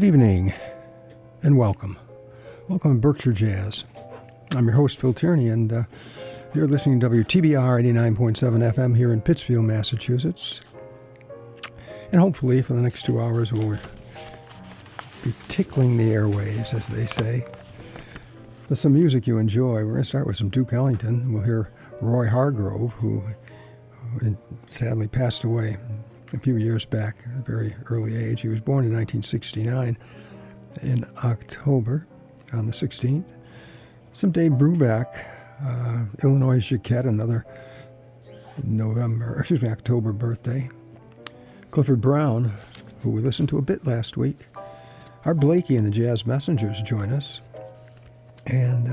Good evening and welcome. Welcome to Berkshire Jazz. I'm your host, Phil Tierney, and you're listening to WTBR 89.7 FM here in Pittsfield, Massachusetts. And hopefully for the next 2 hours we'll be tickling the airwaves, as they say, with some music you enjoy. We're going to start with some Duke Ellington. We'll hear Roy Hargrove, who sadly passed away a few years back at a very early age. He was born in 1969 in October, on the 16th. Some Dave Brubeck, Illinois Jacquette, another October birthday. Clifford Brown, who we listened to a bit last week. Art Blakey and the Jazz Messengers join us. And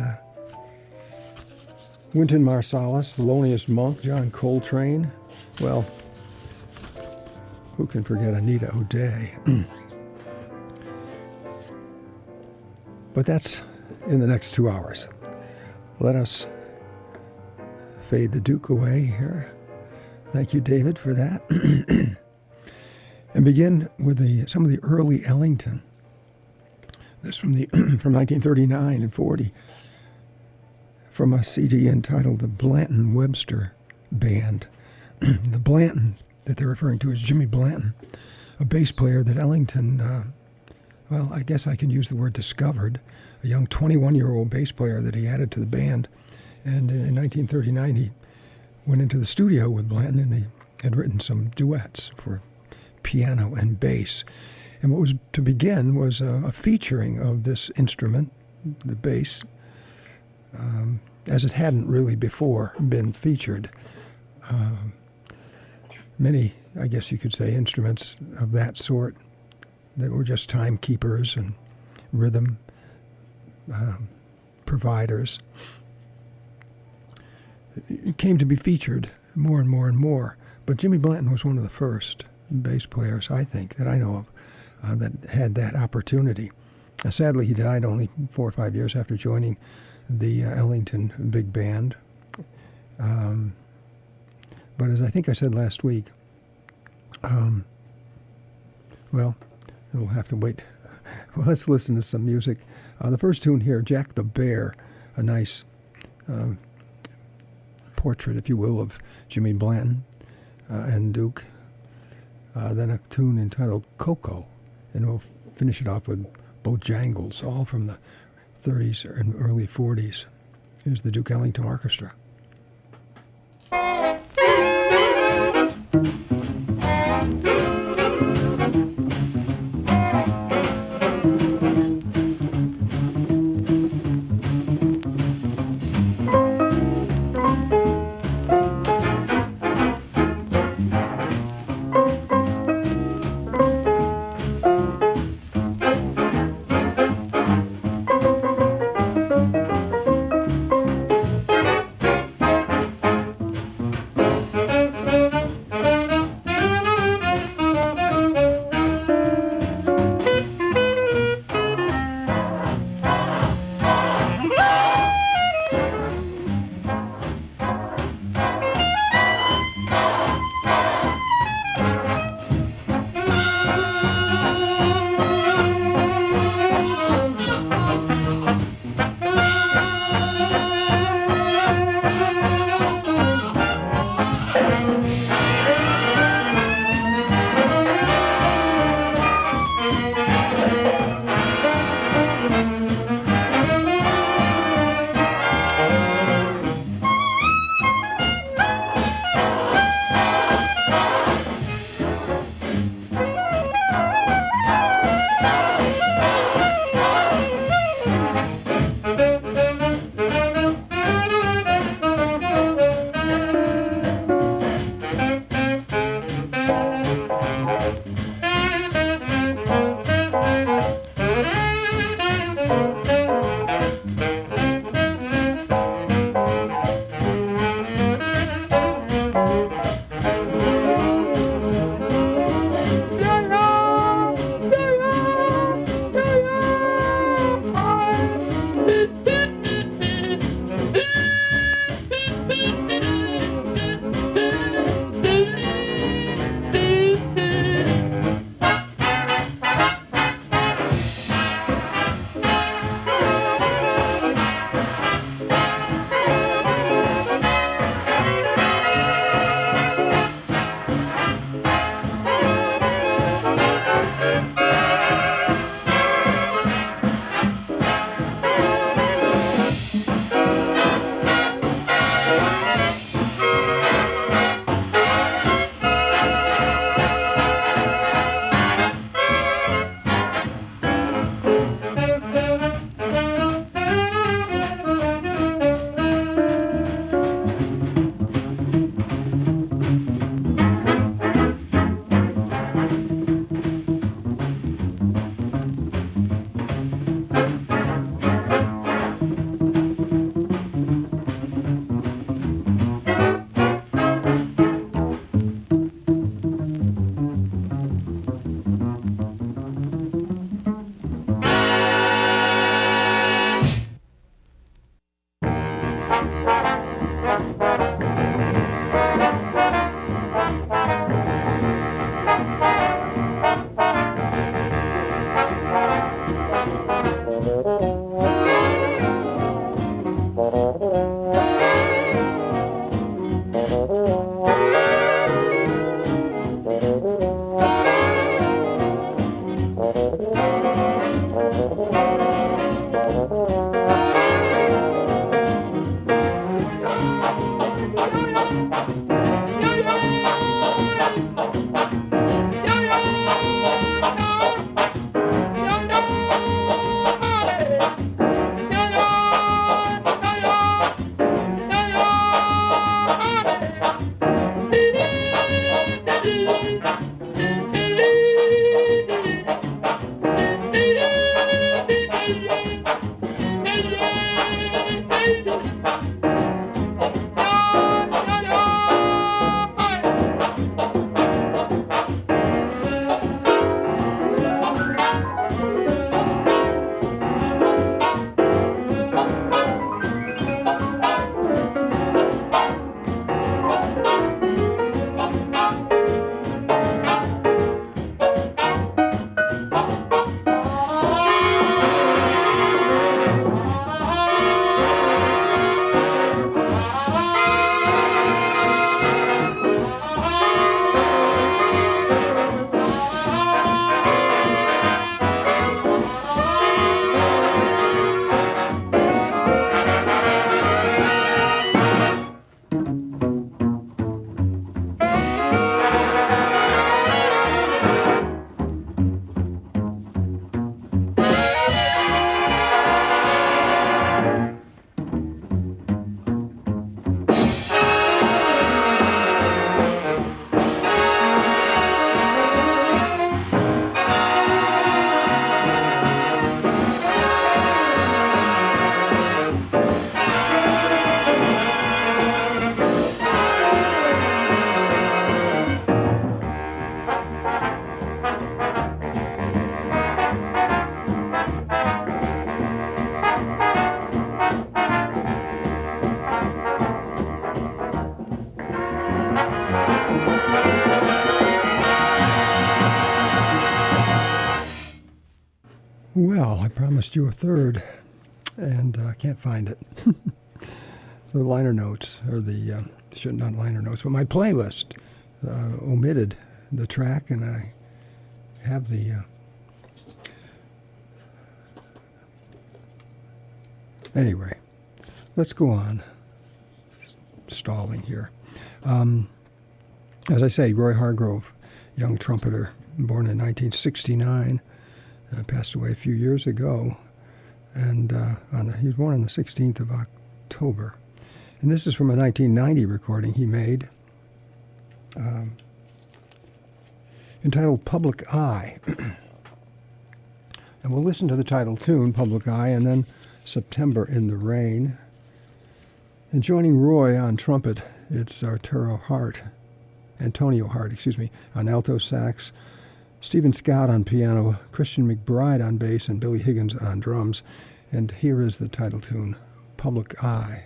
Wynton Marsalis, Thelonious Monk, John Coltrane. Well, who can forget Anita O'Day? But that's in the next 2 hours. Let us fade the Duke away here. Thank you, David, for that. And begin with some of the early Ellington. This from 1939 and 40, from a CD entitled The Blanton Webster Band. The Blanton that they're referring to is Jimmy Blanton, a bass player that Ellington, I guess I can use the word discovered, a young 21-year-old bass player that he added to the band. And in 1939, he went into the studio with Blanton, and they had written some duets for piano and bass. And what was to begin was a featuring of this instrument, the bass, as it hadn't really before been featured. Many, I guess you could say, instruments of that sort that were just timekeepers and rhythm providers. It came to be featured more and more and more. But Jimmy Blanton was one of the first bass players, I think, that I know of, that had that opportunity. Sadly, he died only 4 or 5 years after joining the Ellington Big Band. But as I think I said last week, we'll have to wait. Well, let's listen to some music. The first tune here, Jack the Bear, a nice portrait, if you will, of Jimmy Blanton and Duke. Then a tune entitled Coco, and we'll finish it off with Bojangles, all from the 30s and early 40s. Here's the Duke Ellington Orchestra. Well, I promised you a third, and I can't find it. The liner notes, or not liner notes, but my playlist omitted the track, and I have the... Anyway, let's go on. Stalling here. As I say, Roy Hargrove, young trumpeter, born in 1969, passed away a few years ago, and he was born on the 16th of October. And this is from a 1990 recording he made, entitled Public Eye. And we'll listen to the title tune, Public Eye, and then September in the Rain. And joining Roy on trumpet, it's Antonio Hart, on alto sax, Stephen Scott on piano, Christian McBride on bass, and Billy Higgins on drums. And here is the title tune, Public Eye.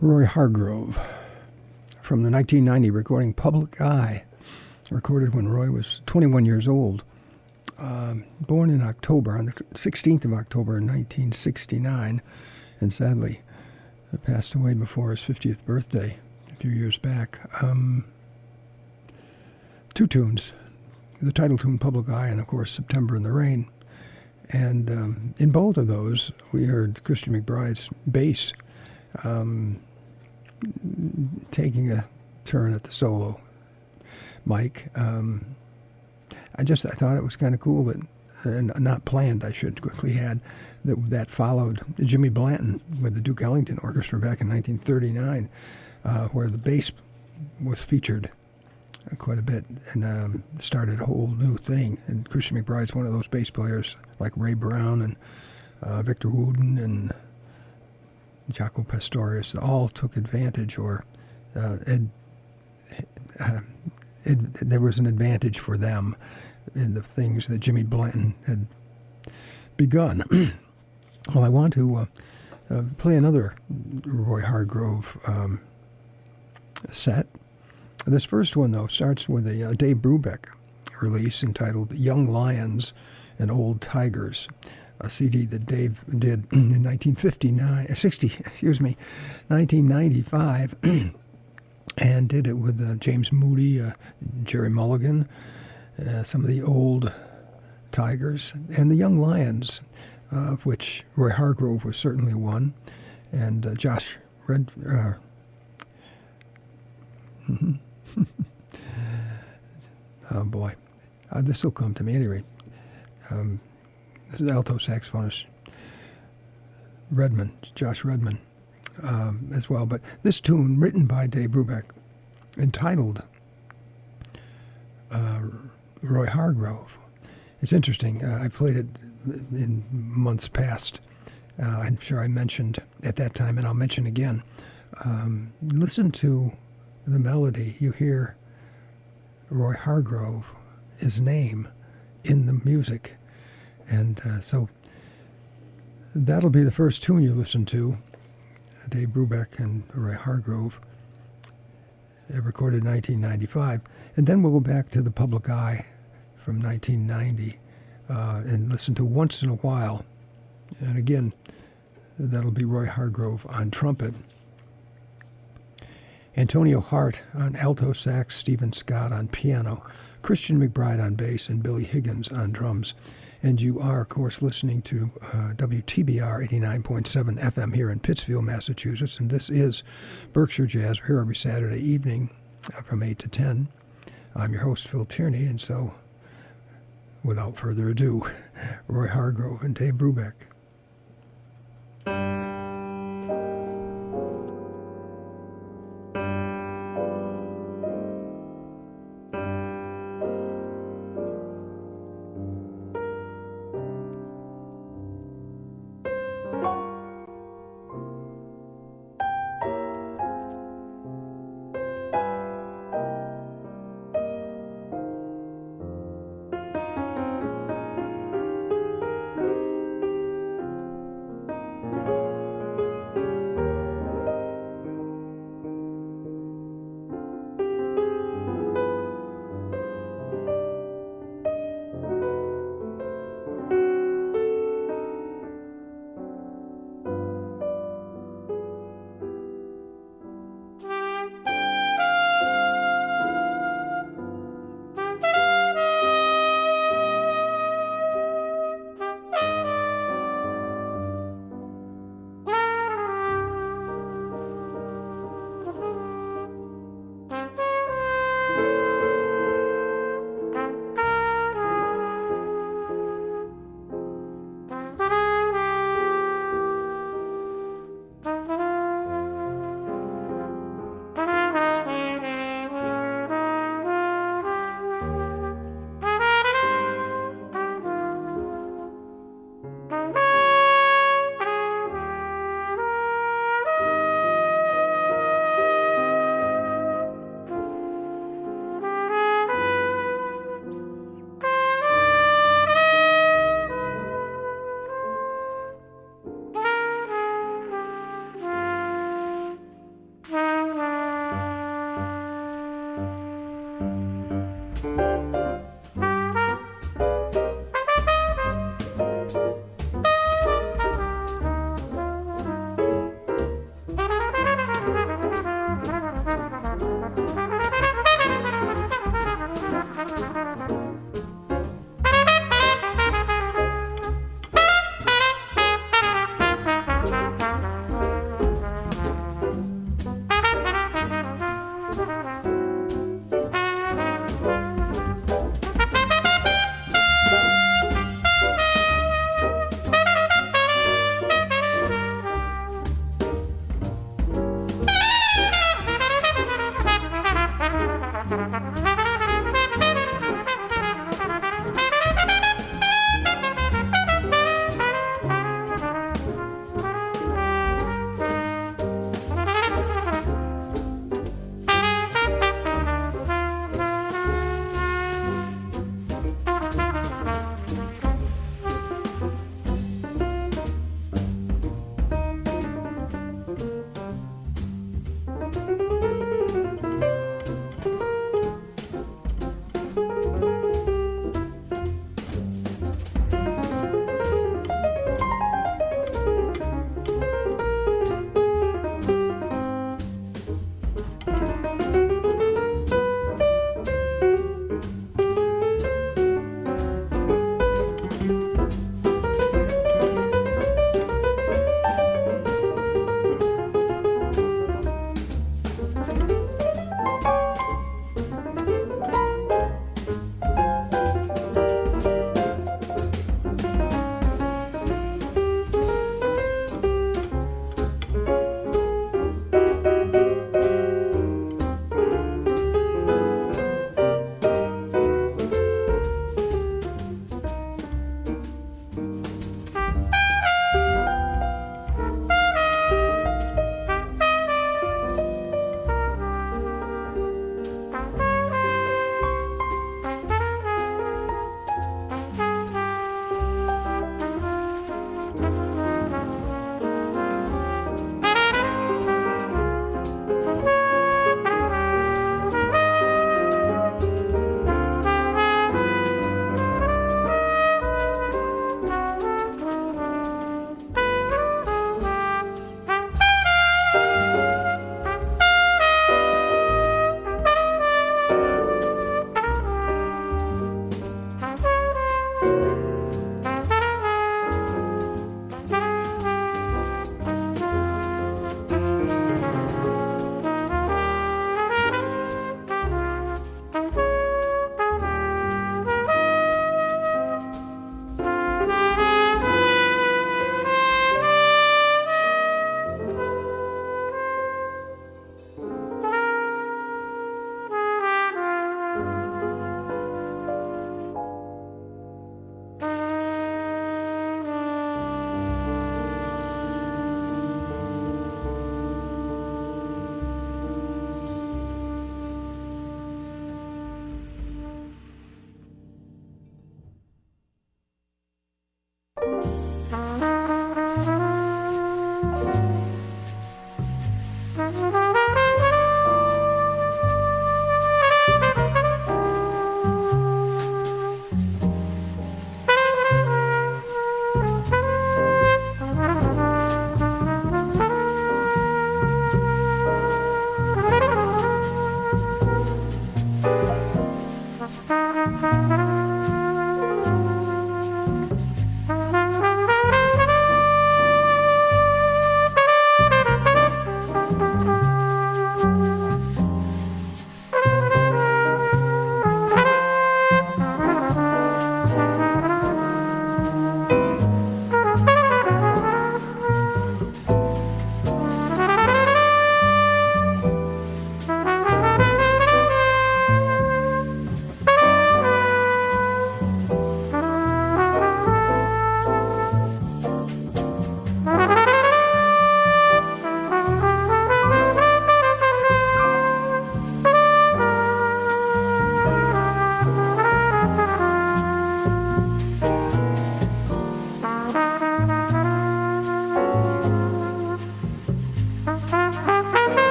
Roy Hargrove from the 1990 recording Public Eye, recorded when Roy was 21 years old. Born in October, on the 16th of October in 1969, and sadly passed away before his 50th birthday a few years back. Two tunes, the title tune Public Eye and, of course, September in the Rain. And in both of those, we heard Christian McBride's bass taking a turn at the solo mic. I thought it was kind of cool that, and not planned, I should quickly add, that followed Jimmy Blanton with the Duke Ellington Orchestra back in 1939, where the bass was featured quite a bit and started a whole new thing. And Christian McBride's one of those bass players like Ray Brown and Victor Wooten and Jaco Pastorius, all took advantage, or there was an advantage for them in the things that Jimmy Blanton had begun. Well, I want to play another Roy Hargrove set. This first one, though, starts with a Dave Brubeck release entitled Young Lions and Old Tigers, a CD that Dave did in 1995, and did it with James Moody, Jerry Mulligan, some of the old Tigers, and the Young Lions, of which Roy Hargrove was certainly one, and Josh Red. Oh boy, this will come to me anyway. This is alto saxophonist Josh Redman, as well. But this tune, written by Dave Brubeck, entitled Roy Hargrove. It's interesting. I played it in months past. I'm sure I mentioned at that time, and I'll mention again. Listen to the melody. You hear Roy Hargrove, his name, in the music. And so that'll be the first tune you listen to, Dave Brubeck and Roy Hargrove, recorded in 1995. And then we'll go back to the Public Eye from 1990 and listen to Once in a While. And again, that'll be Roy Hargrove on trumpet, Antonio Hart on alto sax, Stephen Scott on piano, Christian McBride on bass, and Billy Higgins on drums. And you are, of course, listening to WTBR 89.7 FM here in Pittsfield, Massachusetts. And this is Berkshire Jazz. We're here every Saturday evening from 8 to 10. I'm your host, Phil Tierney. And so, without further ado, Roy Hargrove and Dave Brubeck.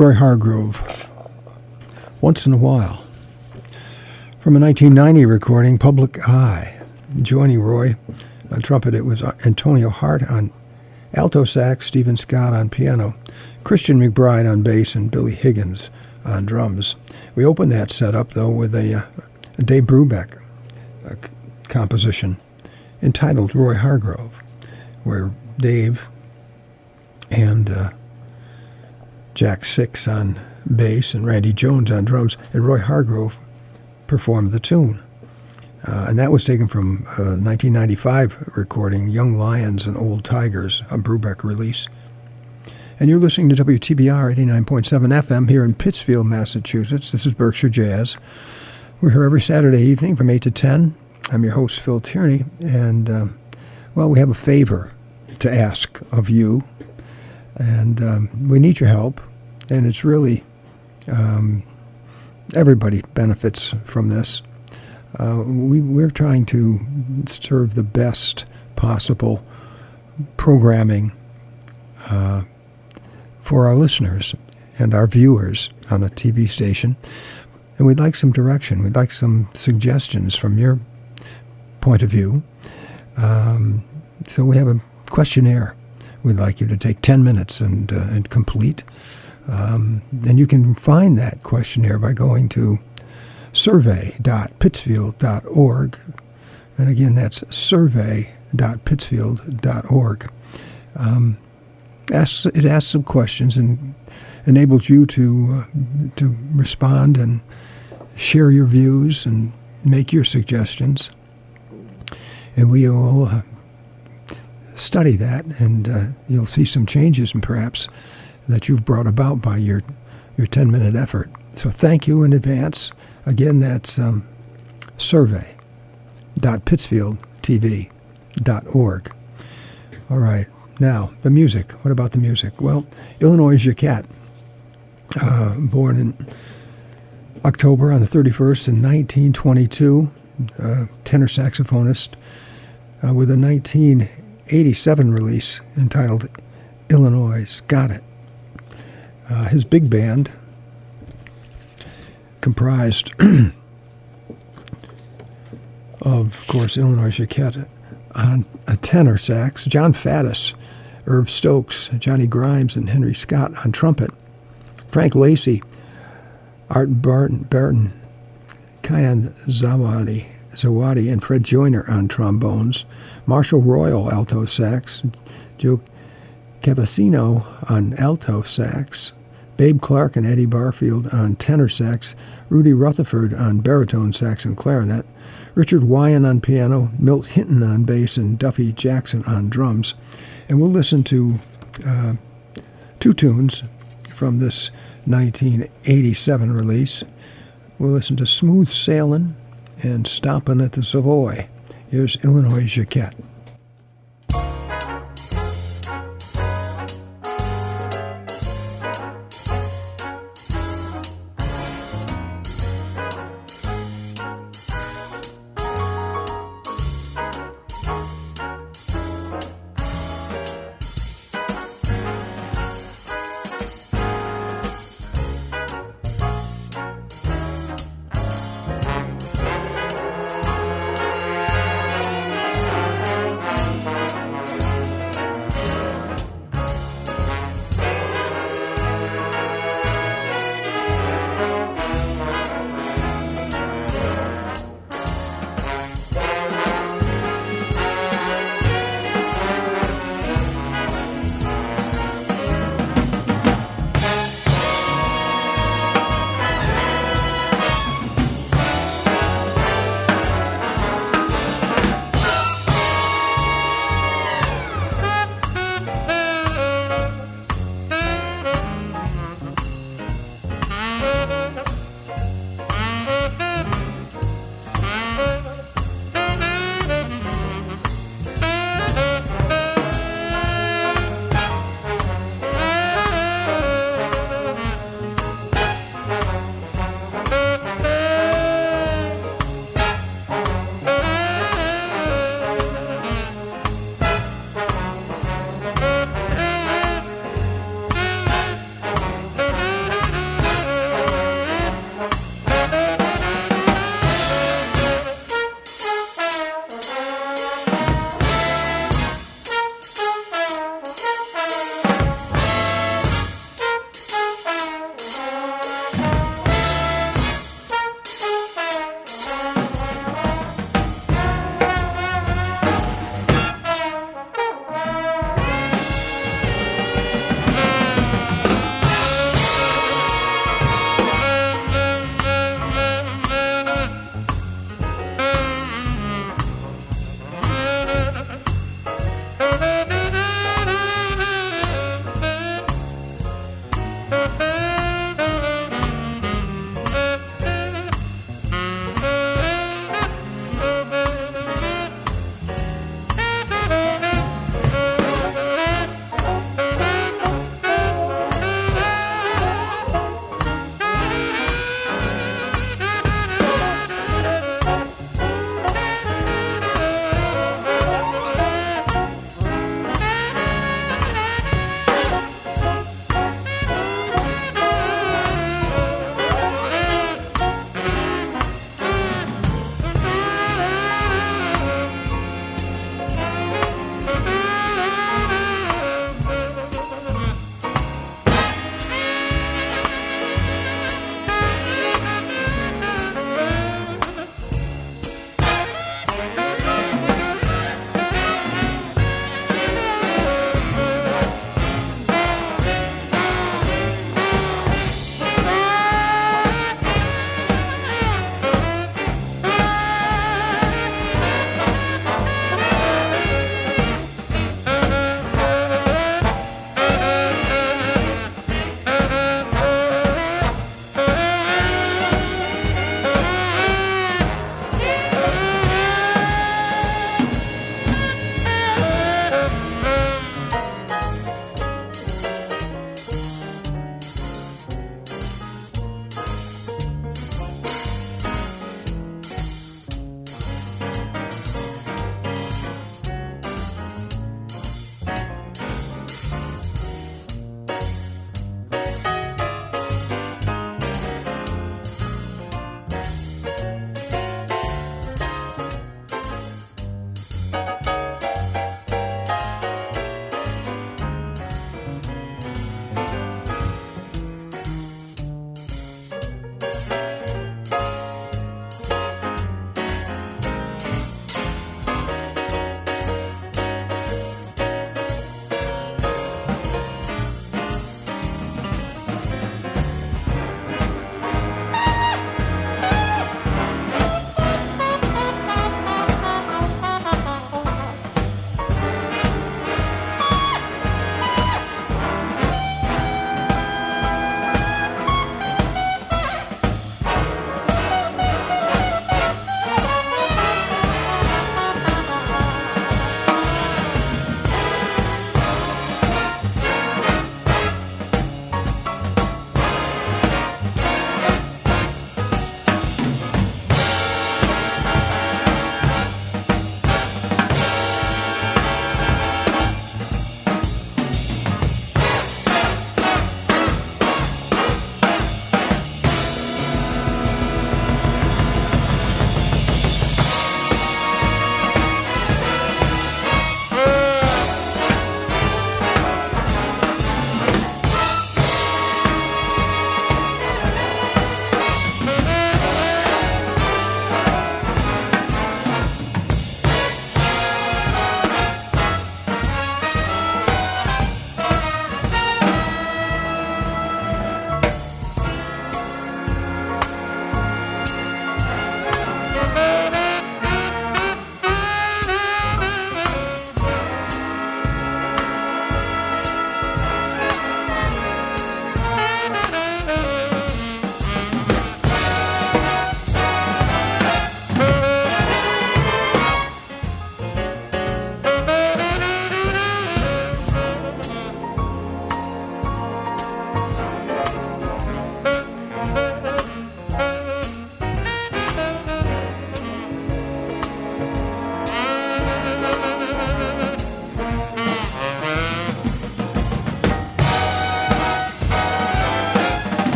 Roy Hargrove, Once in a While. From a 1990 recording, Public Eye. Joining Roy on trumpet, it was Antonio Hart on alto sax, Stephen Scott on piano, Christian McBride on bass, and Billy Higgins on drums. We opened that setup, though, with a Dave Brubeck composition entitled Roy Hargrove, where Dave and Jack Six on bass and Randy Jones on drums, and Roy Hargrove performed the tune. And that was taken from a 1995 recording, Young Lions and Old Tigers, a Brubeck release. And you're listening to WTBR 89.7 FM here in Pittsfield, Massachusetts. This is Berkshire Jazz. We're here every Saturday evening from 8 to 10. I'm your host, Phil Tierney, and, we have a favor to ask of you, and we need your help, and it's really, everybody benefits from this. We're trying to serve the best possible programming for our listeners and our viewers on the TV station. And we'd like some direction. We'd like some suggestions from your point of view. So we have a questionnaire we'd like you to take 10 minutes and complete. And you can find that questionnaire by going to survey.pittsfield.org. And again, that's survey.pittsfield.org. It asks some questions and enables you to respond and share your views and make your suggestions. And we will study that, and you'll see some changes, and perhaps that you've brought about by your 10-minute effort. So thank you in advance. Again, that's survey.pittsfieldtv.org. All right. Now, the music. What about the music? Well, Illinois Jacquet, born in October on the 31st in 1922, tenor saxophonist, with a 1987 release entitled Illinois Got It. His big band comprised of course, Illinois Jacquet on a tenor sax, John Faddis, Irv Stokes, Johnny Grimes, and Henry Scott on trumpet, Frank Lacey, Art Barton, Kyan Zawadi, and Fred Joyner on trombones, Marshall Royal alto sax, Joe Cavacino on alto sax, Babe Clark and Eddie Barfield on tenor sax, Rudy Rutherford on baritone sax and clarinet, Richard Wyan on piano, Milt Hinton on bass, and Duffy Jackson on drums. And we'll listen to two tunes from this 1987 release. We'll listen to Smooth Sailin' and Stompin' at the Savoy. Here's Illinois Jacquet.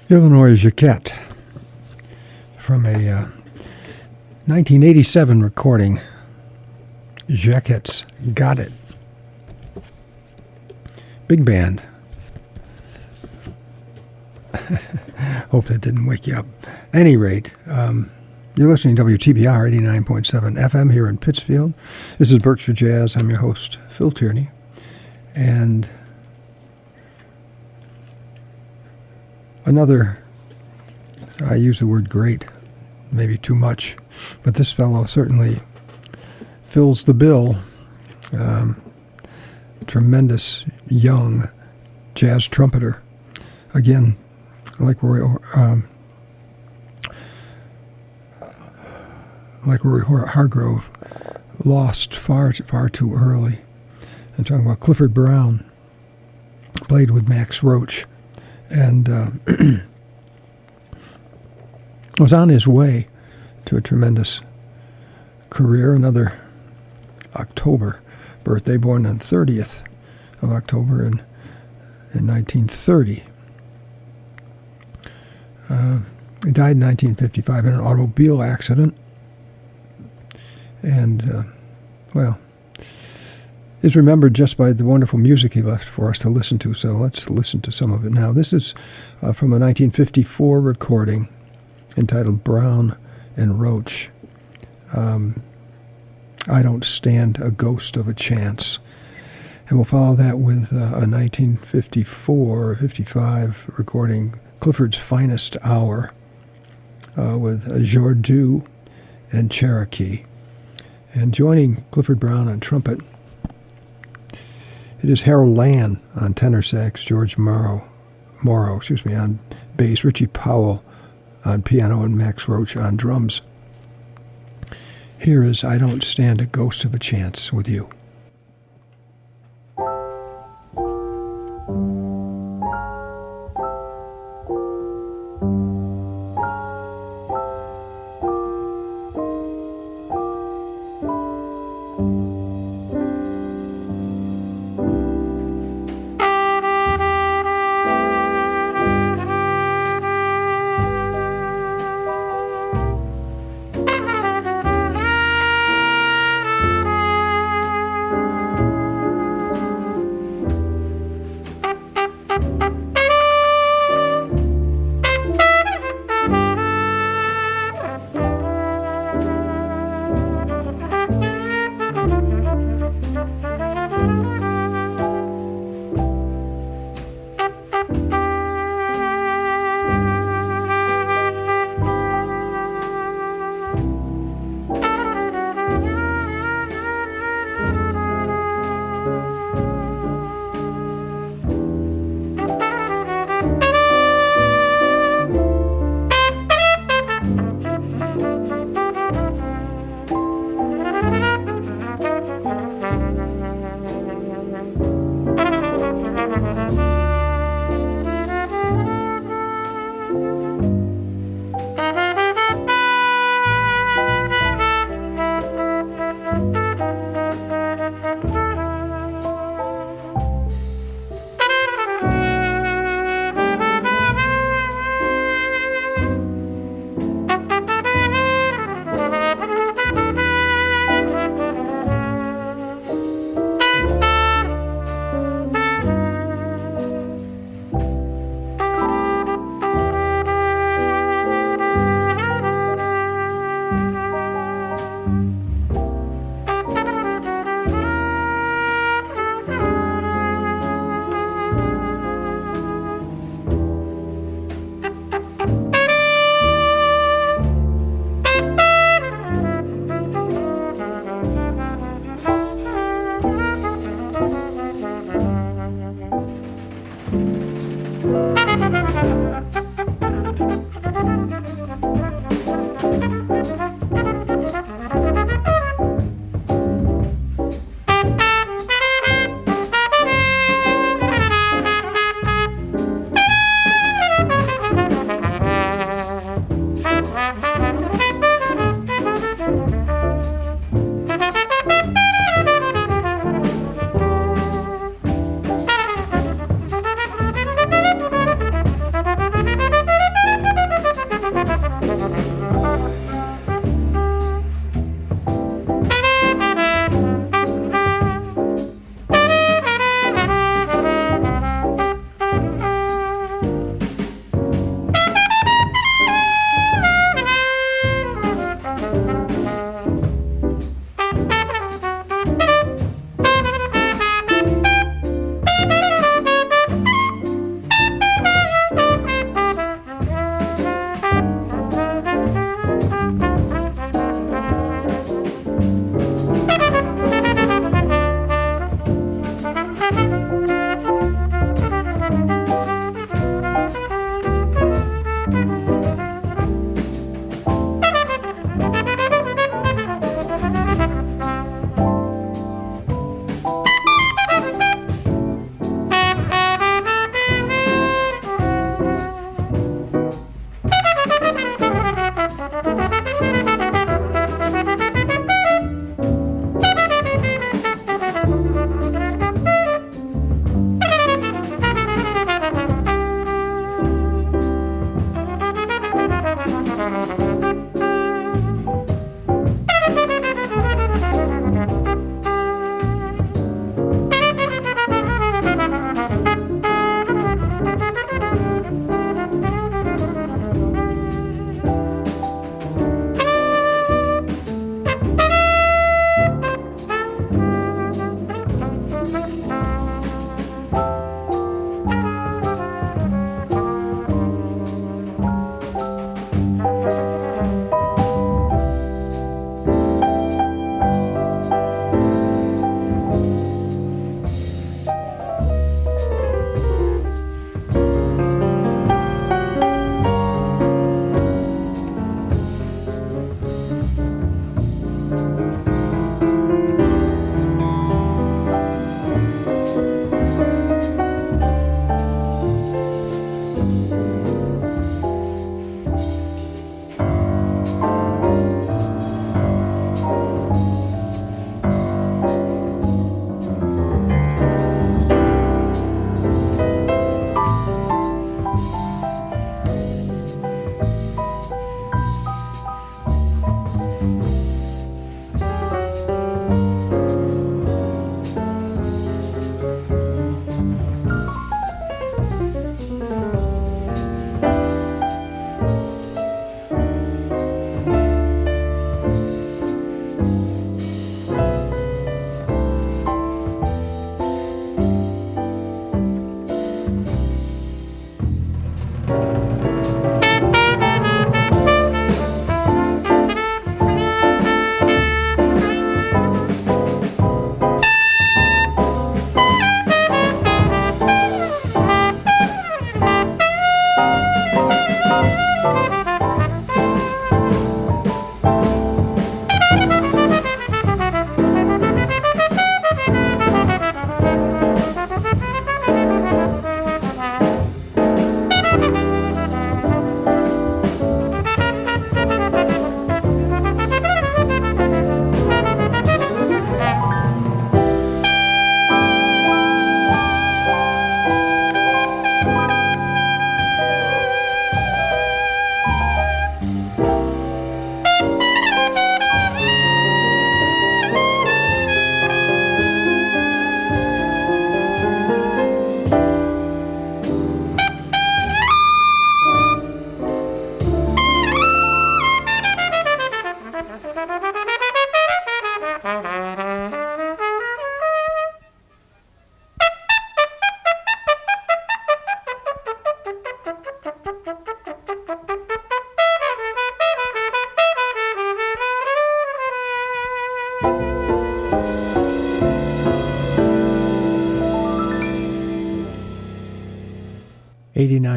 Illinois Jacquette from a 1987 recording, Jacquette's Got It. Big band. Hope that didn't wake you up. Any rate, you're listening to WTBR 89.7 FM here in Pittsfield. This is Berkshire Jazz. I'm your host, Phil Tierney. And another, I use the word great, maybe too much, but this fellow certainly fills the bill. Tremendous young jazz trumpeter. Again, like Roy Hargrove, lost far too early. I'm talking about Clifford Brown, played with Max Roach, and was on his way to a tremendous career. Another October birthday, born on 30th of October in 1930. He died in 1955 in an automobile accident. And, is remembered just by the wonderful music he left for us to listen to. So let's listen to some of it now. This is from a 1954 recording entitled Brown and Roach. I Don't Stand a Ghost of a Chance. And we'll follow that with a 1954 or 55 recording, Clifford's Finest Hour, with Jordu and Cherokee. And joining Clifford Brown on trumpet, it is Harold Land on tenor sax, George Morrow on bass, Richie Powell on piano, and Max Roach on drums. Here is I Don't Stand a Ghost of a Chance with you.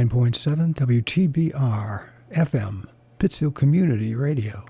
.7 WTBR-FM, Pittsfield Community Radio.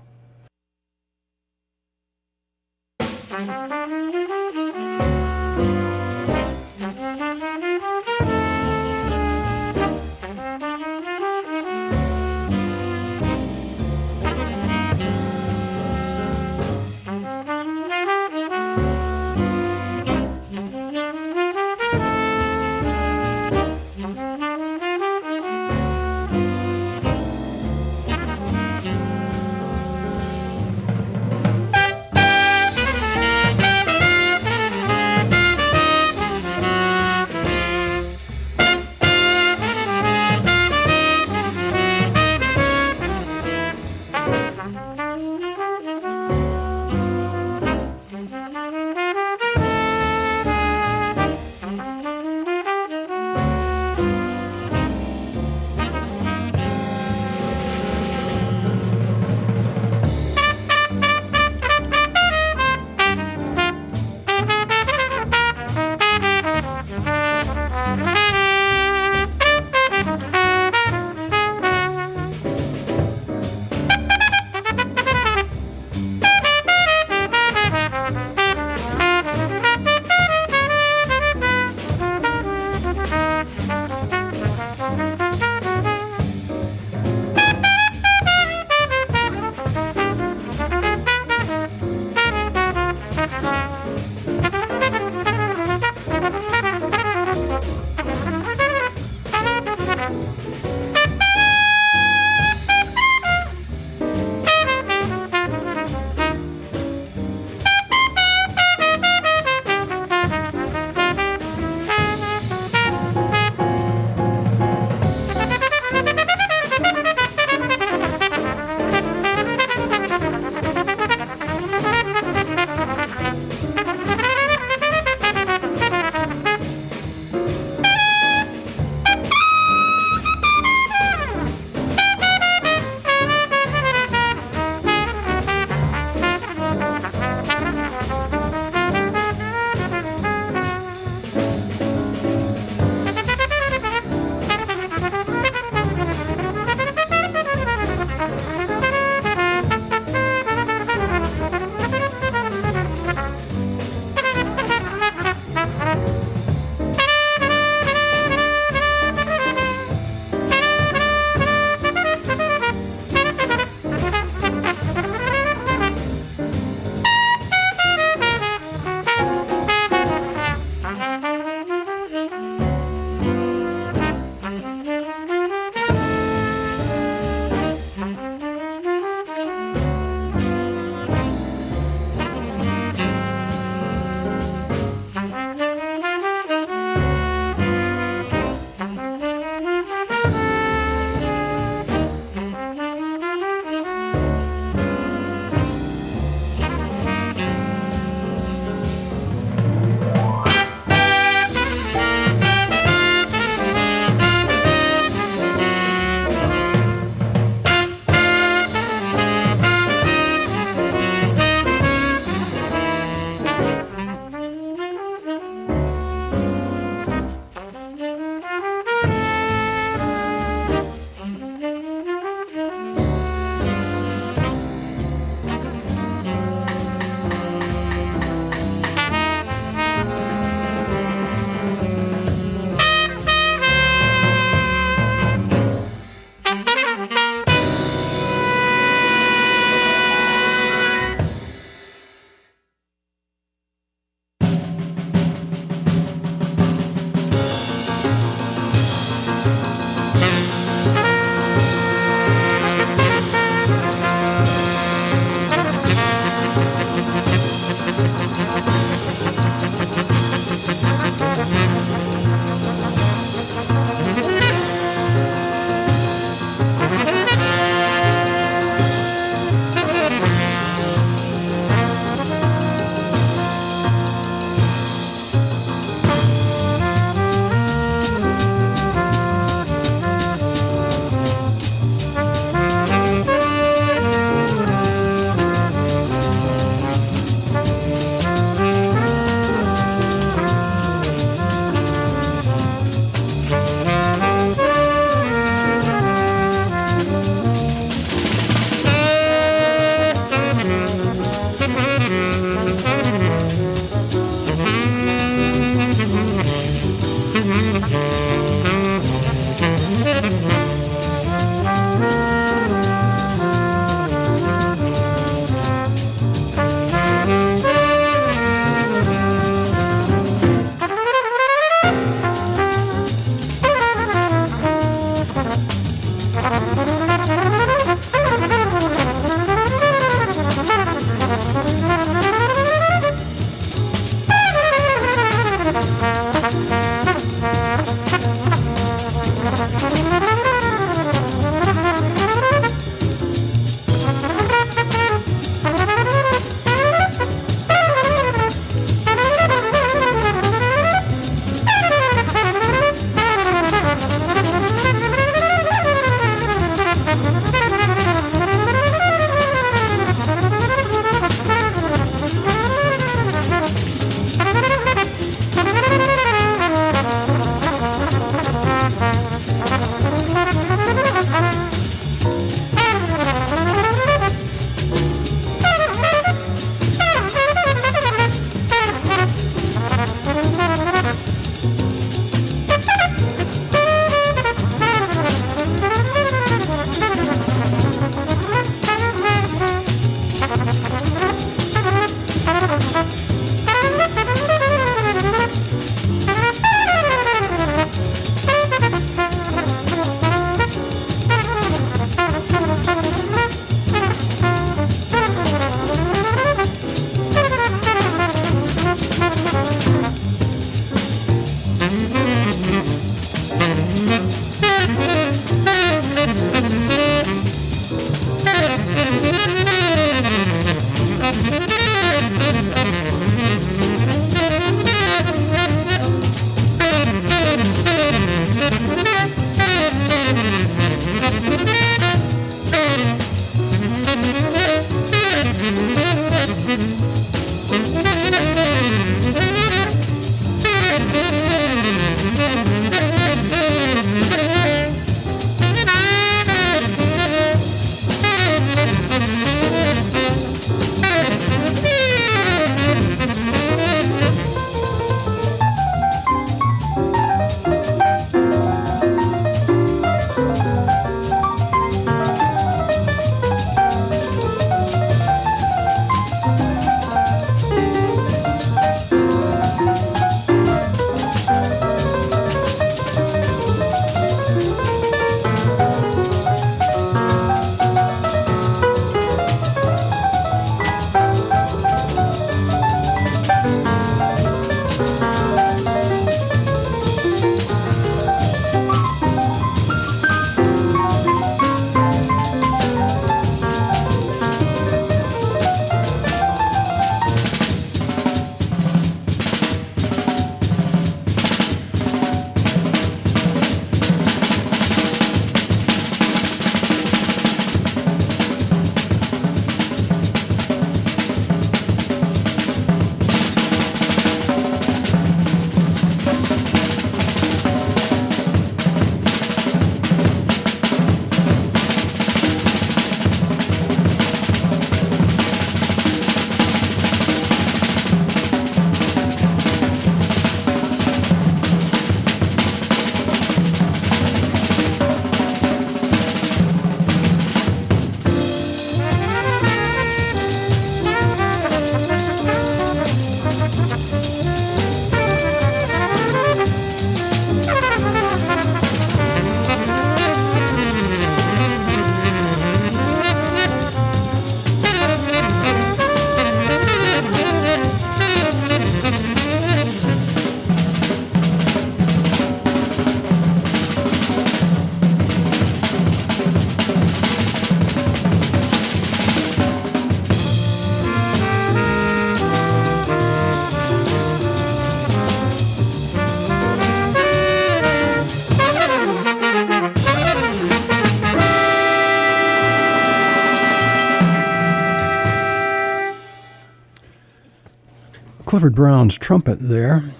Clifford Brown's trumpet there,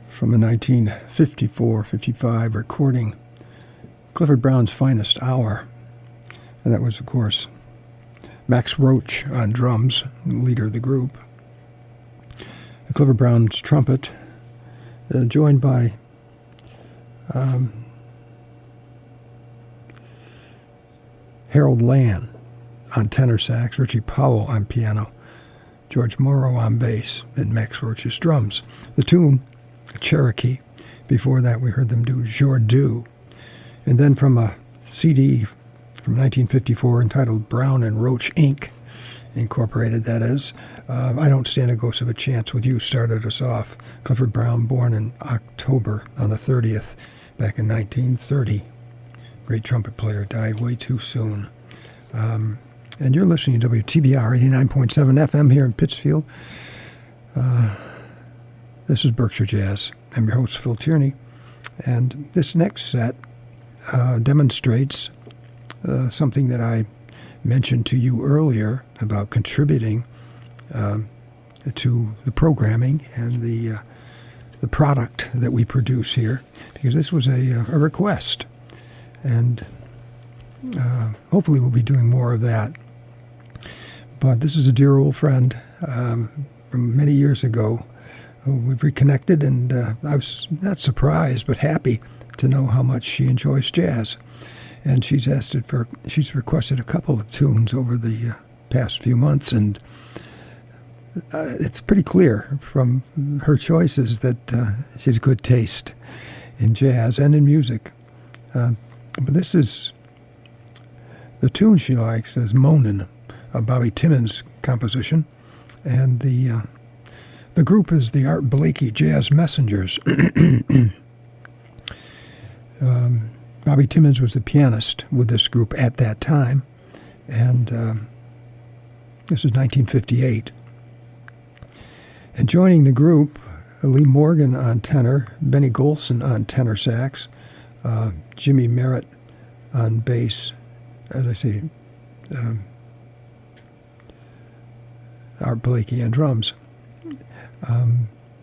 from a 1954-55 recording, Clifford Brown's Finest Hour. And that was, of course, Max Roach on drums, leader of the group. Clifford Brown's trumpet, joined by Harold Land on tenor sax, Richie Powell on piano, George Morrow on bass, and Max Roach's drums. The tune, Cherokee. Before that, we heard them do Jordu. And then from a CD from 1954 entitled Brown and Roach Inc., Incorporated, that is, I Don't Stand a Ghost of a Chance with You started us off. Clifford Brown, born in October on the 30th, back in 1930. Great trumpet player, died way too soon. And you're listening to WTBR 89.7 FM here in Pittsfield. This is Berkshire Jazz. I'm your host, Phil Tierney. And this next set demonstrates something that I mentioned to you earlier about contributing to the programming and the product that we produce here, because this was a request. And hopefully we'll be doing more of that. But this is a dear old friend from many years ago. We've reconnected, and I was not surprised, but happy to know how much she enjoys jazz. And she's requested a couple of tunes over the past few months, and it's pretty clear from her choices that she has good taste in jazz and in music. But this is the tune she likes is "Moanin'," a Bobby Timmons composition, and the group is the Art Blakey Jazz Messengers. Bobby Timmons was the pianist with this group at that time, and this was 1958. And joining the group, Lee Morgan on tenor, Benny Golson on tenor sax, Jimmy Merritt on bass, as I say, Art Blakey on drums.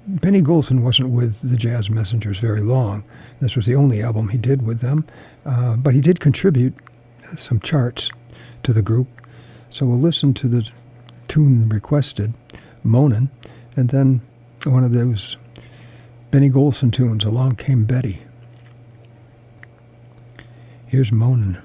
Benny Golson wasn't with the Jazz Messengers very long. This was the only album he did with them, but he did contribute some charts to the group. So we'll listen to the tune requested, "Moanin'," and then one of those Benny Golson tunes, "Along Came Betty." Here's "Moanin'."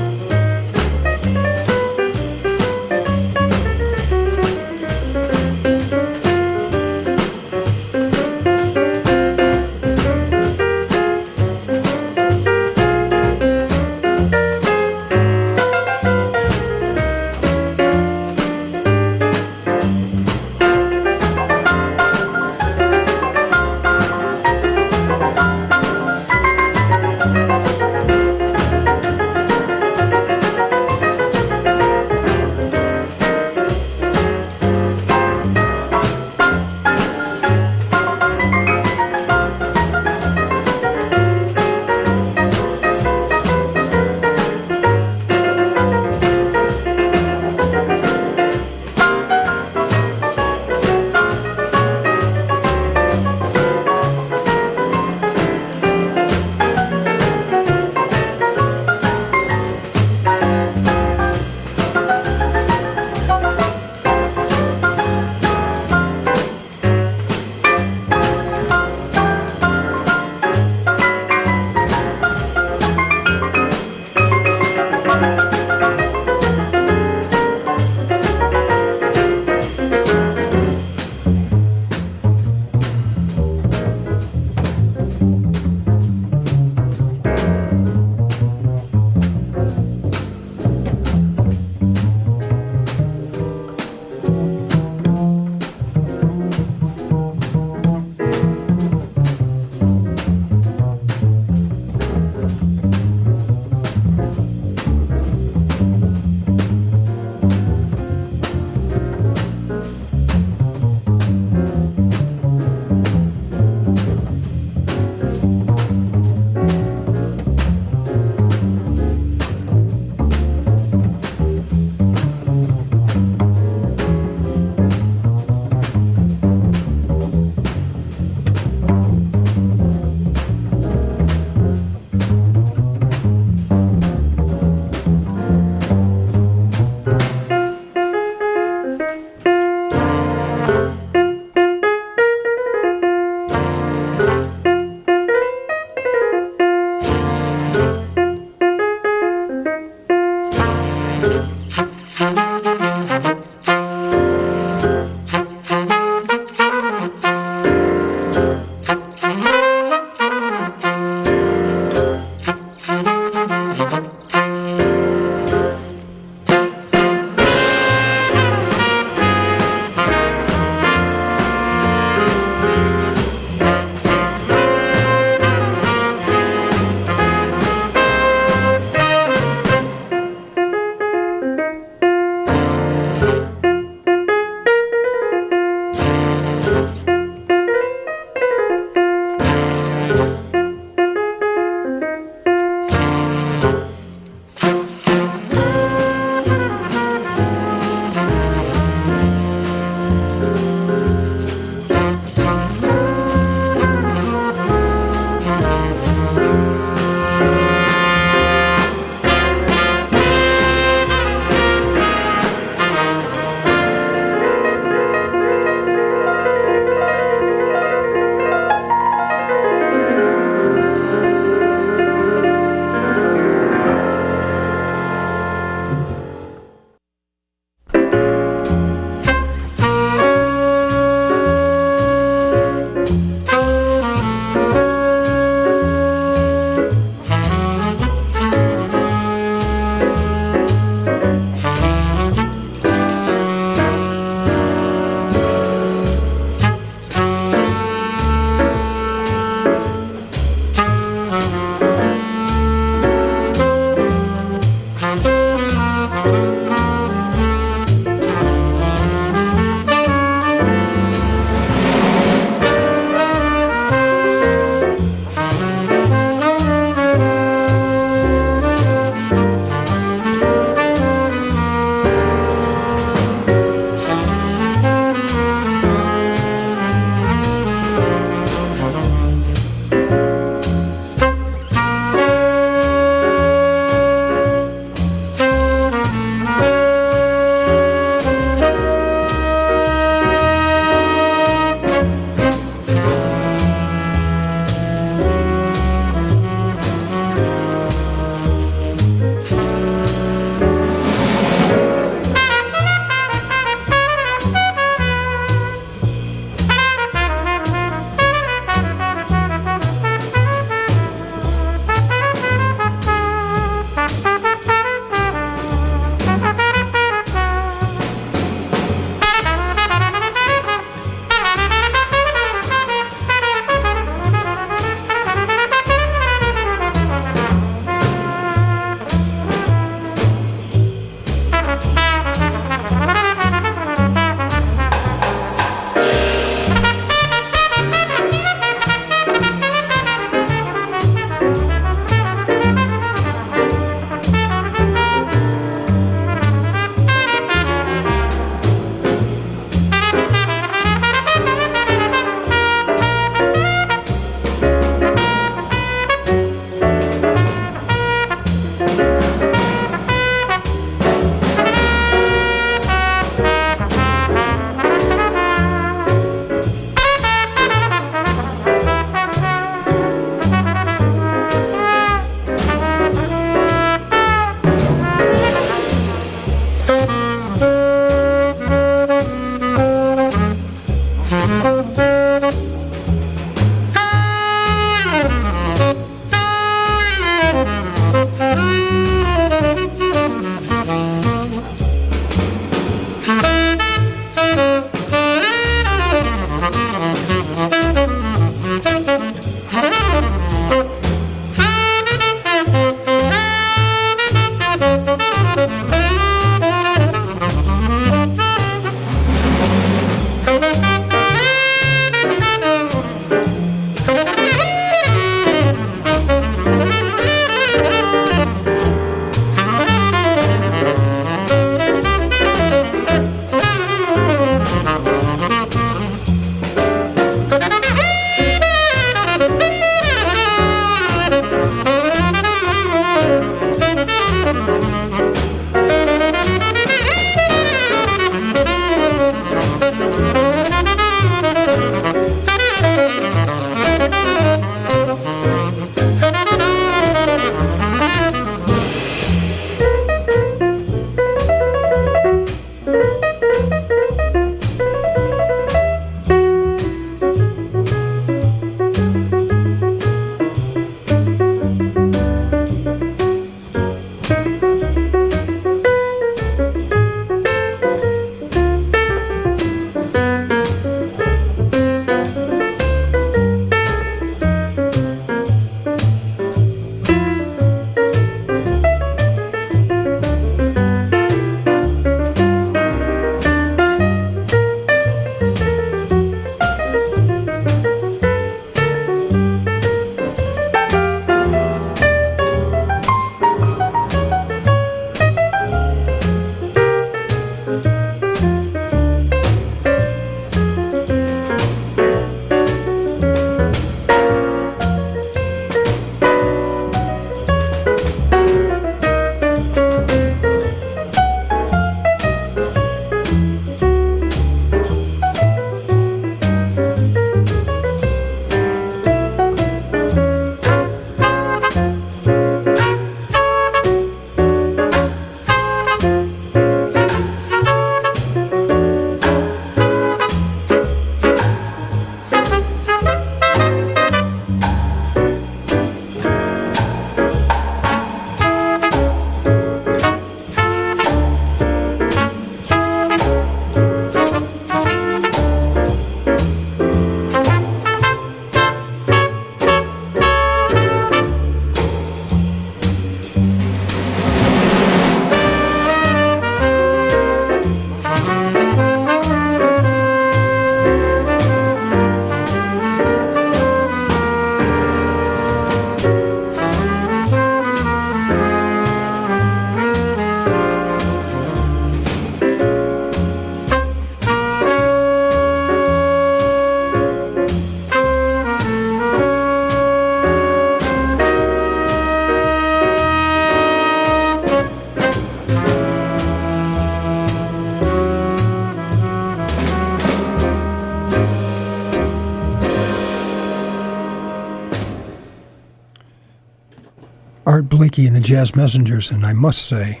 Blakey and the Jazz Messengers, and I must say,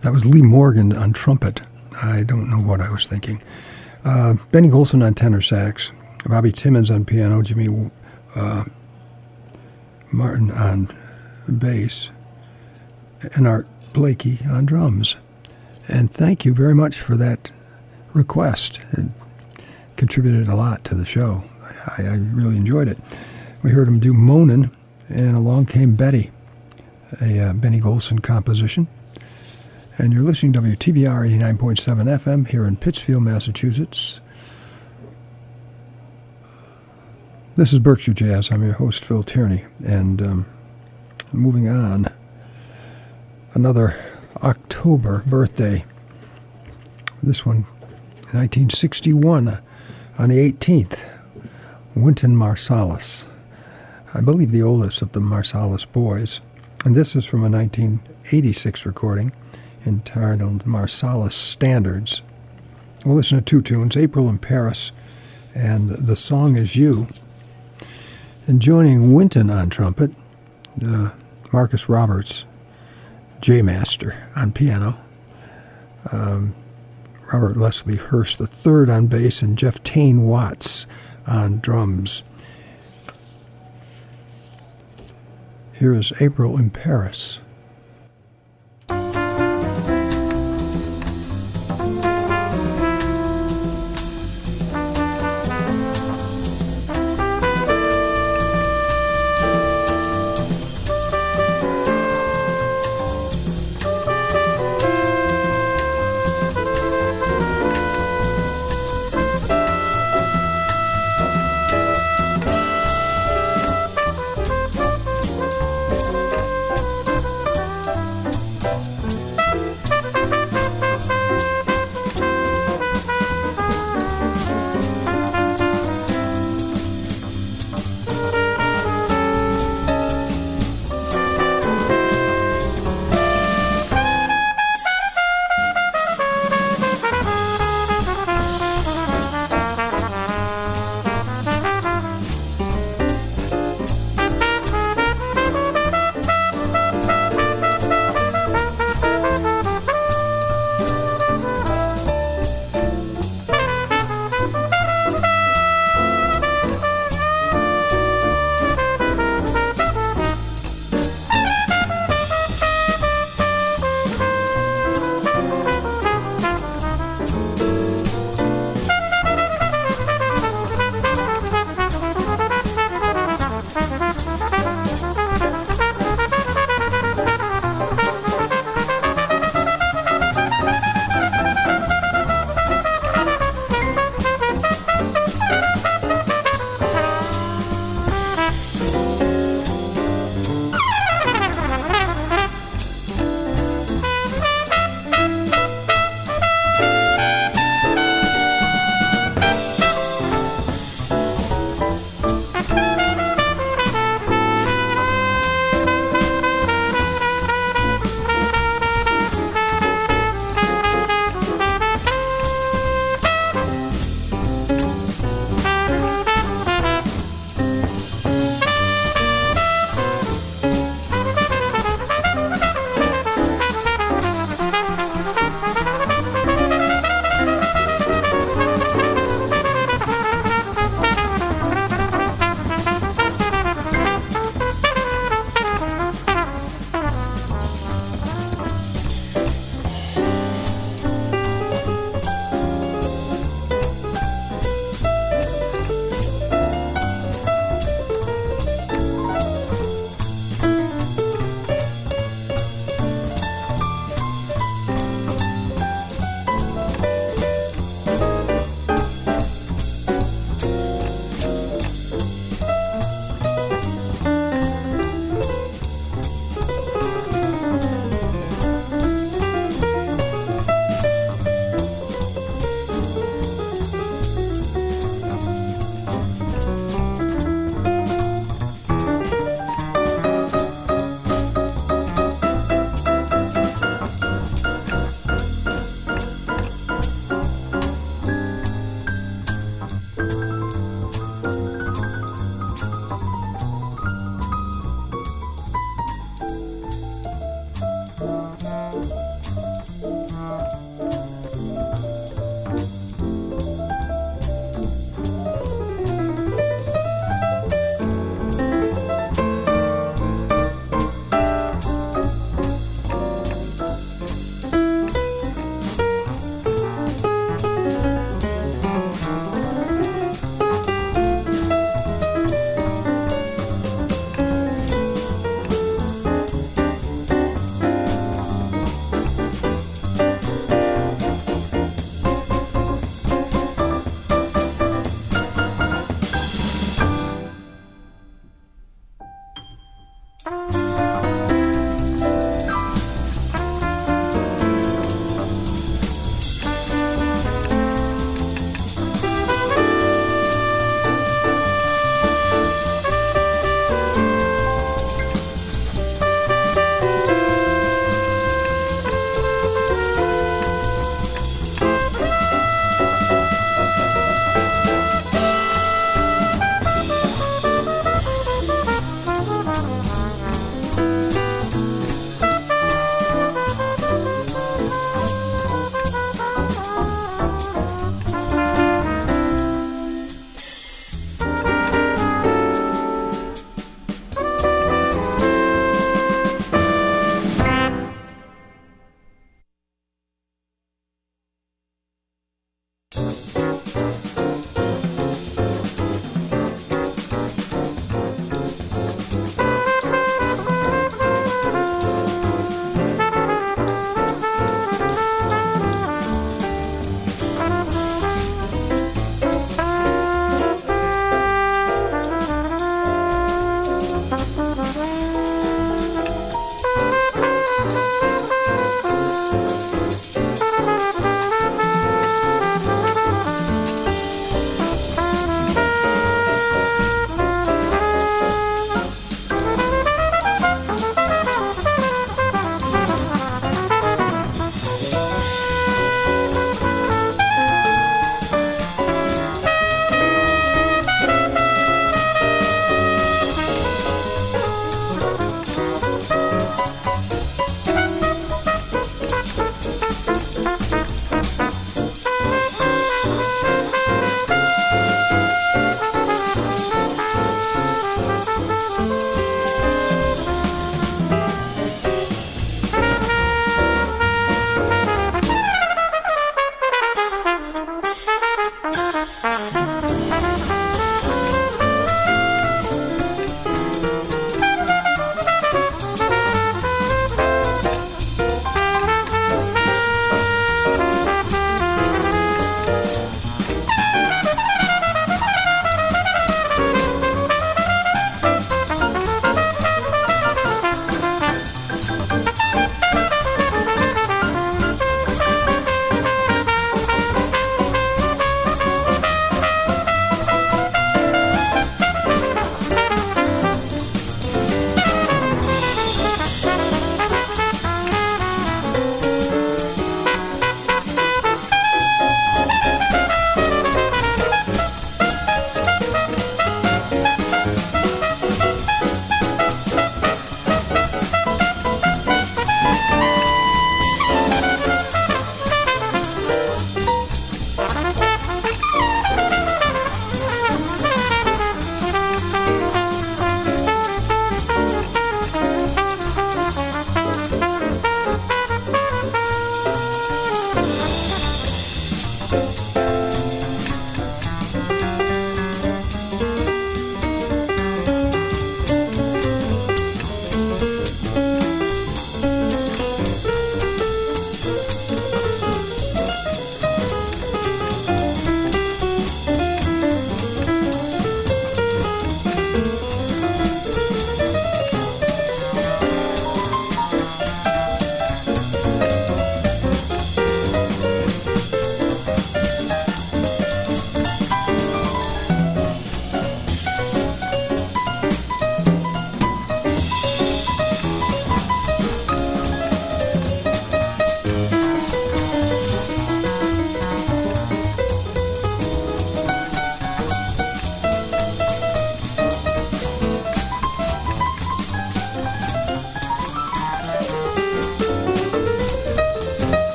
that was Lee Morgan on trumpet. I don't know what I was thinking. Benny Golson on tenor sax, Bobby Timmons on piano, Jimmy Martin on bass, and Art Blakey on drums. And thank you very much for that request. It contributed a lot to the show. I really enjoyed it. We heard him do Moanin', and Along Came Betty, a Benny Golson composition. And you're listening to WTBR 89.7 FM here in Pittsfield, Massachusetts. This is Berkshire Jazz. I'm your host, Phil Tierney. And moving on, another October birthday. This one, 1961, on the 18th, Wynton Marsalis. I believe the oldest of the Marsalis boys. And this is from a 1986 recording entitled Marsalis Standards. We'll listen to two tunes, April in Paris and The Song Is You. And joining Wynton on trumpet, Marcus Roberts, J-Master on piano, Robert Leslie Hurst III on bass, and Jeff Tane Watts on drums. Here is April in Paris.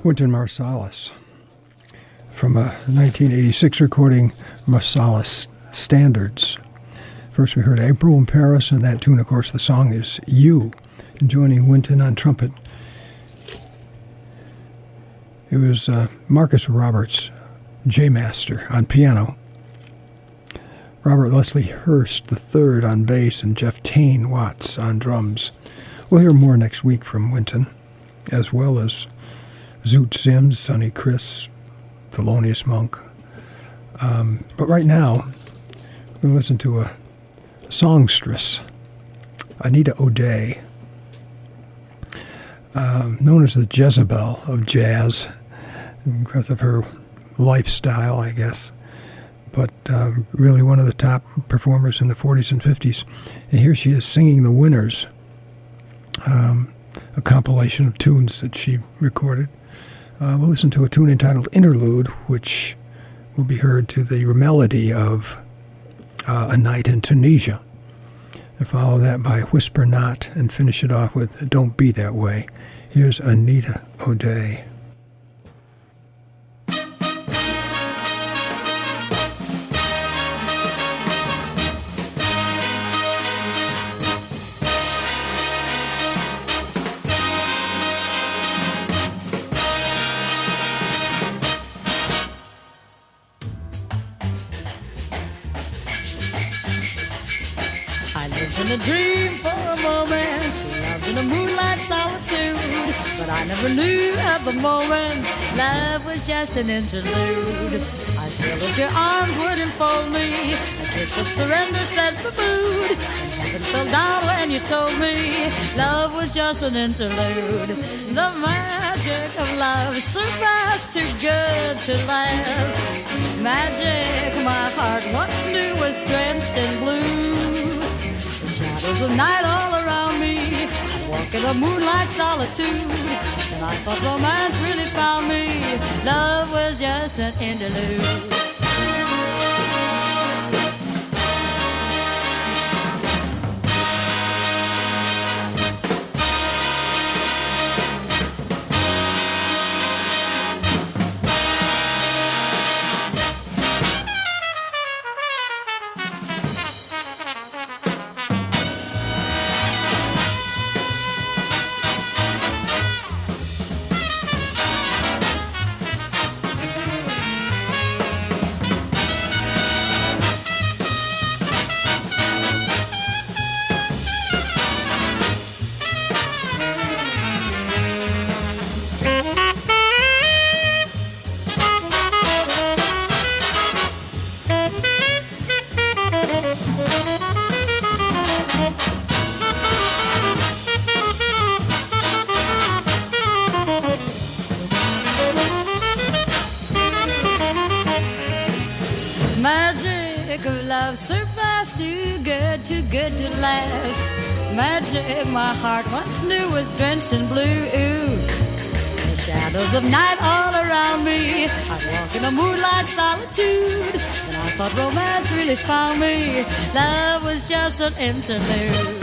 Wynton Marsalis from a 1986 recording, Marsalis Standards. First we heard April in Paris, and that tune, of course, the song is You. And joining Wynton on trumpet, it was Marcus Roberts, J-Master, on piano, Robert Leslie Hurst III on bass, and Jeff Tane Watts on drums. We'll hear more next week from Wynton, as well as Zoot Sims, Sonny Chris, Thelonious Monk. But right now, we're going to listen to a songstress, Anita O'Day, known as the Jezebel of jazz because of her lifestyle, I guess. But really one of the top performers in the 40s and 50s. And here she is singing The Winners, a compilation of tunes that she recorded. We'll listen to a tune entitled Interlude, which will be heard to the melody of A Night in Tunisia. And follow that by Whisper Not, and finish it off with Don't Be That Way. Here's Anita O'Day. In a dream for a moment, loved in a moonlight solitude, but I never knew at the moment love was just an interlude. I feel that your arms would enfold me, a kiss of surrender sets the mood, and heaven fell down when you told me love was just an interlude. The magic of love surpassed, too good to last. Magic my heart once knew was drenched in blue. Shadows of night all around me, I walk in a moonlight solitude, and I thought romance really found me. Love was just an interlude. Magic of love surpassed, too good to last. Magic my heart once knew was drenched in blue. The shadows of night all around me, I'd walk in a moonlight solitude, and I thought romance really found me. Love was just an interlude.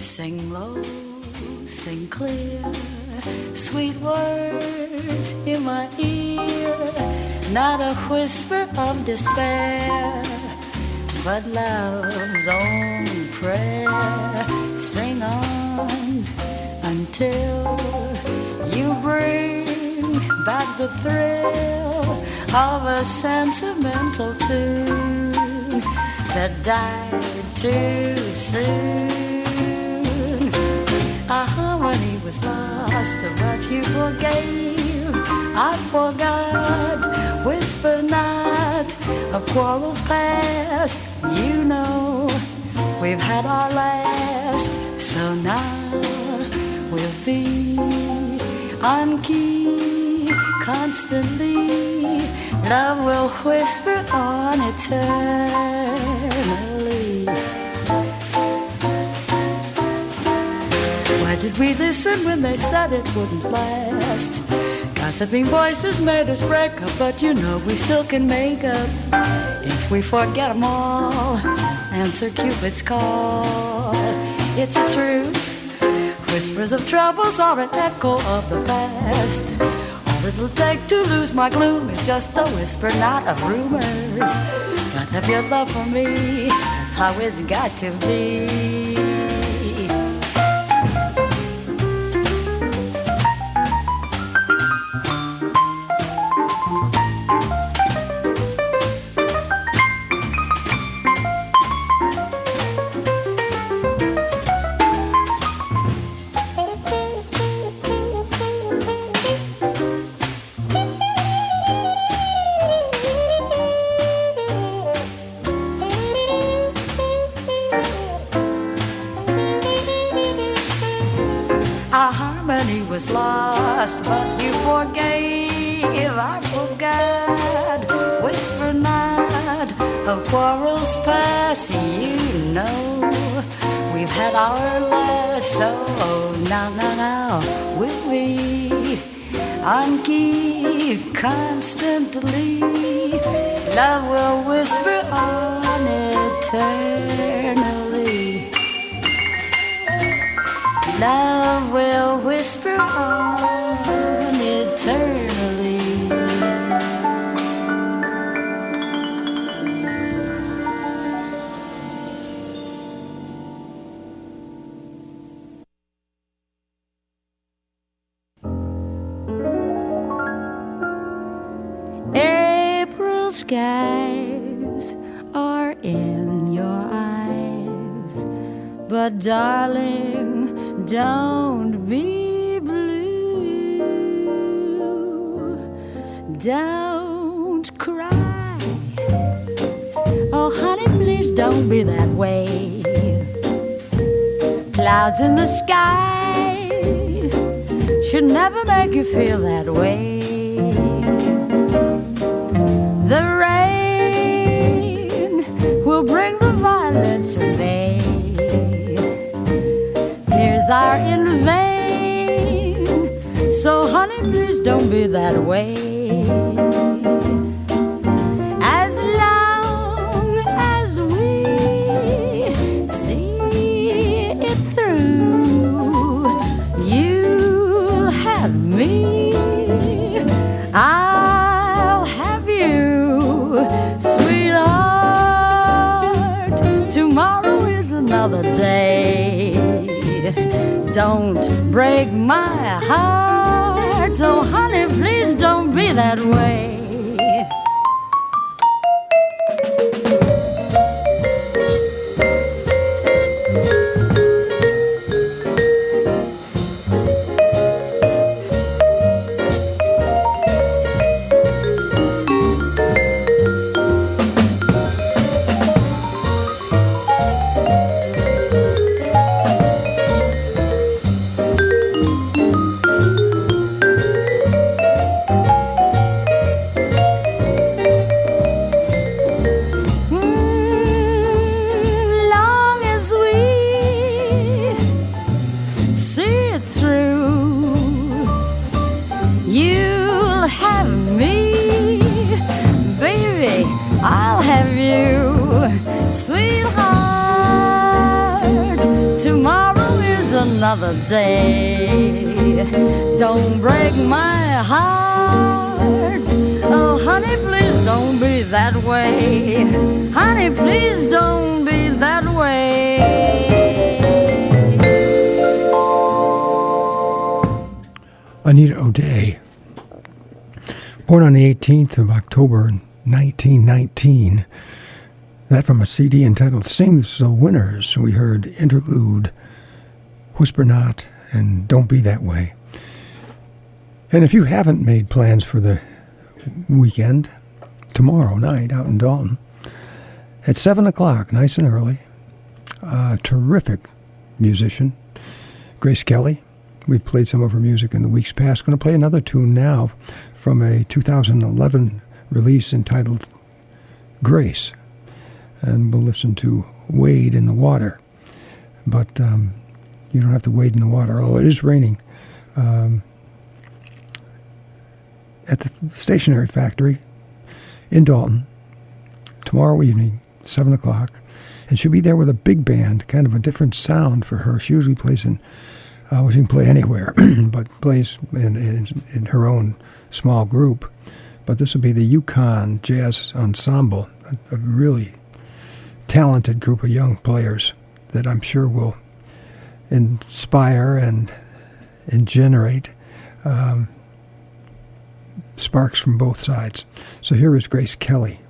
Sing low, sing clear, sweet words in my ear, not a whisper of despair, but love's own prayer. Sing on until you bring back the thrill of a sentimental tune that died too soon. Our harmony was lost, but you forgave. I forgot. Whisper not of quarrels past. You know we've had our last, so now we'll be on key constantly. Love will whisper on eternally. did we listen when they said it wouldn't last? Gossiping voices made us break up, but you know we still can make up if we forget them all. Answer Cupid's call. It's the truth. Whispers of troubles are an echo of the past. All it'll take to lose my gloom is just a whisper, not of rumors. Gotta have your love for me, that's how it's got to be. Was lost, but you forgave. I forgot. Whisper not of quarrels past. You know we've had our last. So now, will we on key constantly? Love will whisper on eternally. Love will whisper on eternally. April skies are in your eyes, but darling, don't be blue. Don't cry. Oh, honey, please don't be that way. Clouds in the sky should never make you feel that way. The rain will bring the violets in May. Tears are in vain, so honey, please don't be that way. As long as we see it through, you'll have me, I'll have you, sweetheart. Tomorrow is another day. Don't break my heart, so honey, please don't be that way. Another day. Don't break my heart. Oh, honey, please don't be that way. Honey, please don't be that way. Anita O'Day, born on the 18th of October 1919. That from a CD entitled Sings the Winners. We heard Interlude, Whisper Not, and Don't Be That Way. And if you haven't made plans for the weekend, tomorrow night out in Dalton, at 7 o'clock, nice and early, a terrific musician, Grace Kelly. We've played some of her music in the weeks past. Going to play another tune now from a 2011 release entitled Grace. And we'll listen to Wade in the Water. But You don't have to wade in the water, although it is raining. At the stationery factory in Dalton tomorrow evening, 7 o'clock. And she'll be there with a big band, kind of a different sound for her. She usually plays in, well, she can play anywhere, but plays in her own small group. But this will be the Yukon Jazz Ensemble, a really talented group of young players that I'm sure will inspire and generate sparks from both sides. So here is Grace Kelly.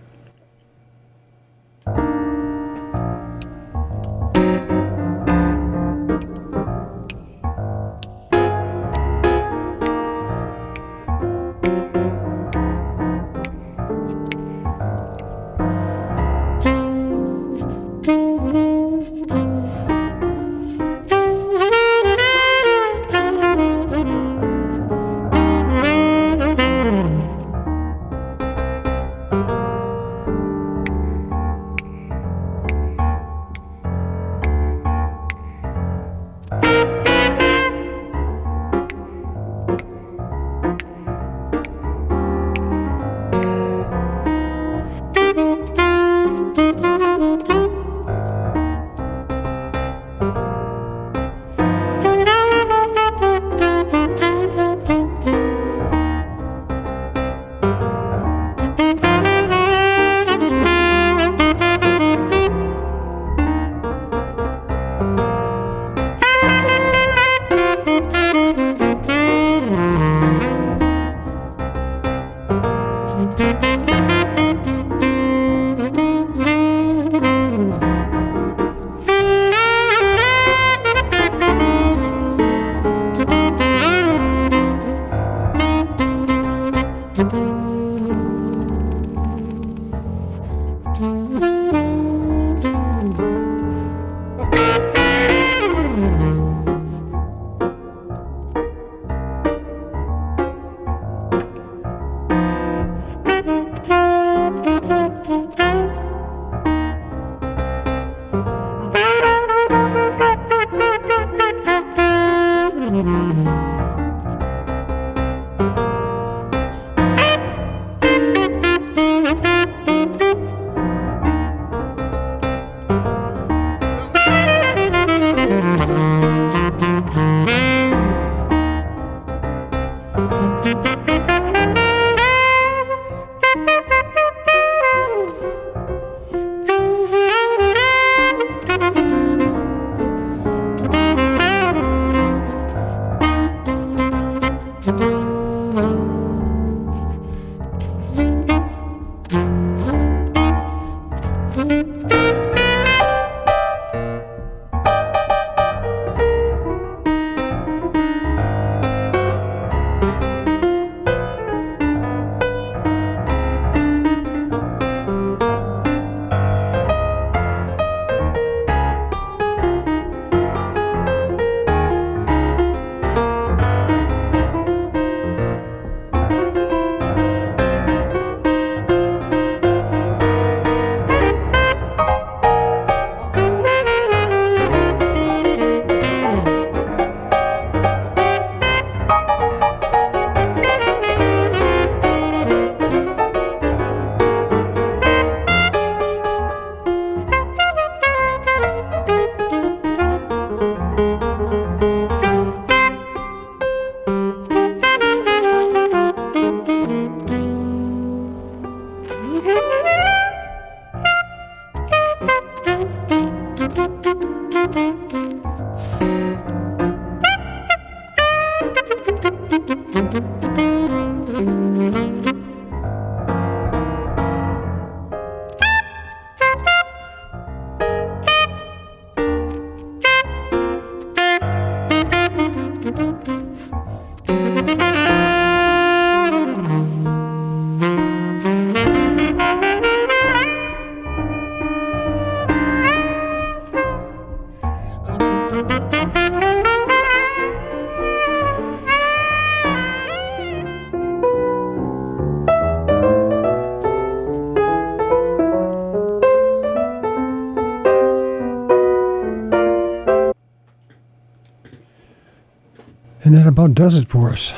And that about does it for us.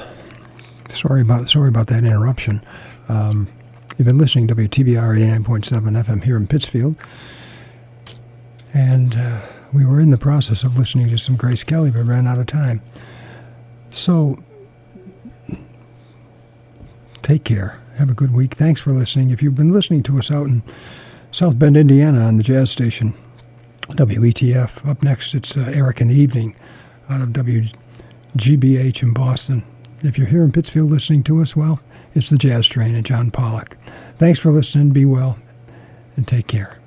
Sorry about that interruption. You've been listening to WTBR 89.7 FM here in Pittsfield. And we were in the process of listening to some Grace Kelly, but ran out of time. So, take care. Have a good week. Thanks for listening. If you've been listening to us out in South Bend, Indiana on the Jazz Station, WETF. Up next, it's Eric in the Evening out of WGBH in Boston. If you're here in Pittsfield listening to us, well, it's the Jazz Train and John Pollock. Thanks for listening. Be well and take care.